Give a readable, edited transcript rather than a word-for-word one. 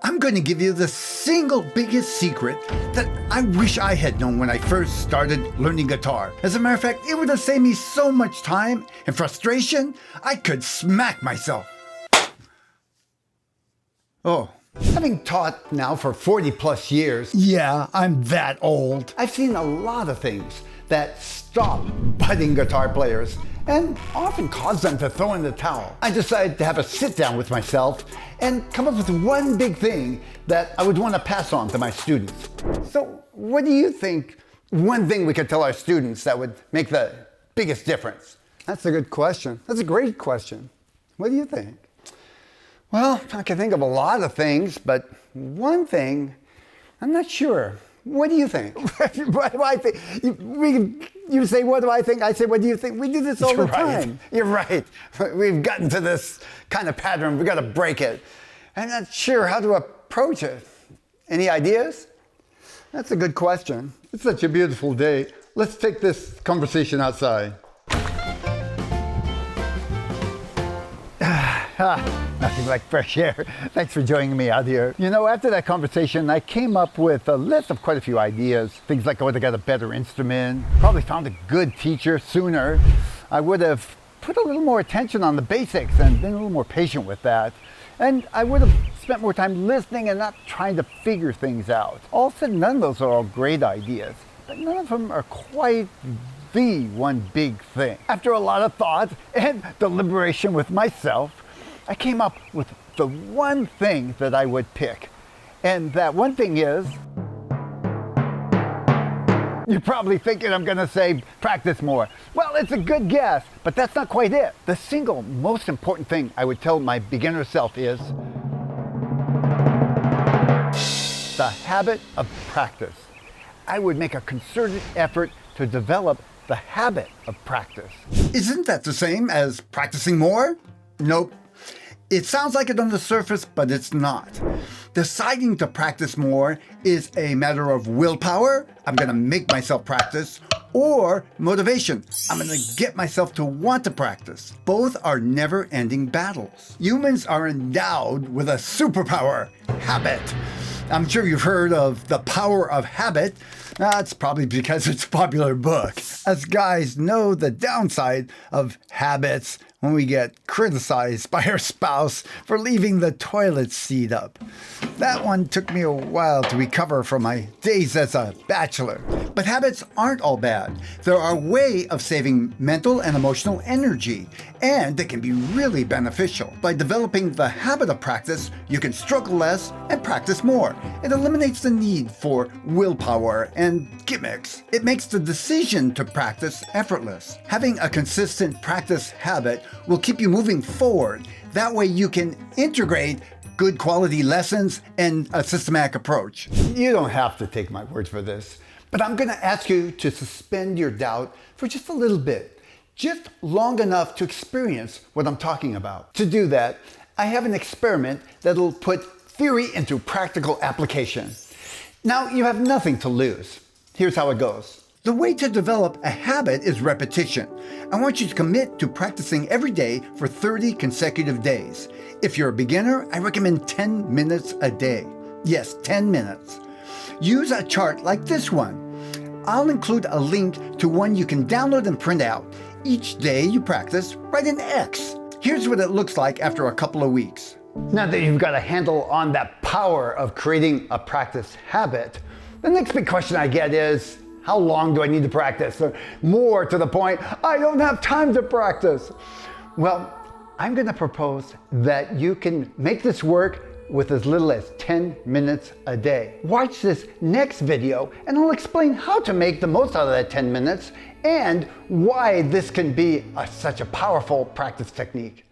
I'm going to give you the single biggest secret that I wish I had known when I first started learning guitar. As a matter of fact, it would have saved me so much time and frustration, I could smack myself. Oh. Having taught now for 40 plus years, yeah, I'm that old, I've seen a lot of things that stop budding guitar players and often cause them to throw in the towel. I decided to have a sit down with myself and come up with one big thing that I would want to pass on to my students. So what do you think one thing we could tell our students that would make the biggest difference? That's a good question. That's a great question. What do you think? Well, I can think of a lot of things, but one thing, I'm not sure. What do you think? What do I think? You say, what do I think? I say, what do you think? We do this all the time. You're right. We've gotten to this kind of pattern. We've got to break it. I'm not sure how to approach it. Any ideas? That's a good question. It's such a beautiful day. Let's take this conversation outside. Nothing like fresh air. Thanks for joining me out here. You know, after that conversation, I came up with a list of quite a few ideas. Things like I would have got a better instrument, probably found a good teacher sooner. I would have put a little more attention on the basics and been a little more patient with that. And I would have spent more time listening and not trying to figure things out. All said, none of those are all great ideas, but none of them are quite the one big thing. After a lot of thought and deliberation with myself, I came up with the one thing that I would pick. And that one thing is, you're probably thinking I'm gonna say practice more. Well, it's a good guess, but that's not quite it. The single most important thing I would tell my beginner self is the habit of practice. I would make a concerted effort to develop the habit of practice. Isn't that the same as practicing more? Nope. It sounds like it on the surface, but it's not. Deciding to practice more is a matter of willpower, I'm gonna make myself practice, or motivation, I'm gonna get myself to want to practice. Both are never-ending battles. Humans are endowed with a superpower, habit. I'm sure you've heard of The Power of Habit. That's probably because it's a popular book. Us guys know the downside of habits when we get criticized by our spouse for leaving the toilet seat up. That one took me a while to recover from my days as a bachelor. But habits aren't all bad. They're our way of saving mental and emotional energy, and they can be really beneficial. By developing the habit of practice, you can struggle less and practice more. It eliminates the need for willpower and gimmicks. It makes the decision to practice effortless. Having a consistent practice habit will keep you moving forward. That way you can integrate good quality lessons and a systematic approach. You don't have to take my word for this, but I'm going to ask you to suspend your doubt for just a little bit, just long enough to experience what I'm talking about. To do that, I have an experiment that'll put theory into practical application. Now, you have nothing to lose. Here's how it goes. The way to develop a habit is repetition. I want you to commit to practicing every day for 30 consecutive days. If you're a beginner, I recommend 10 minutes a day. Yes, 10 minutes. Use a chart like this one. I'll include a link to one you can download and print out. Each day you practice, write an X. Here's what it looks like after a couple of weeks. Now that you've got a handle on that power of creating a practice habit, the next big question I get is, how long do I need to practice? Or more to the point, I don't have time to practice. Well, I'm going to propose that you can make this work with as little as 10 minutes a day. Watch this next video and I'll explain how to make the most out of that 10 minutes and why this can be such a powerful practice technique.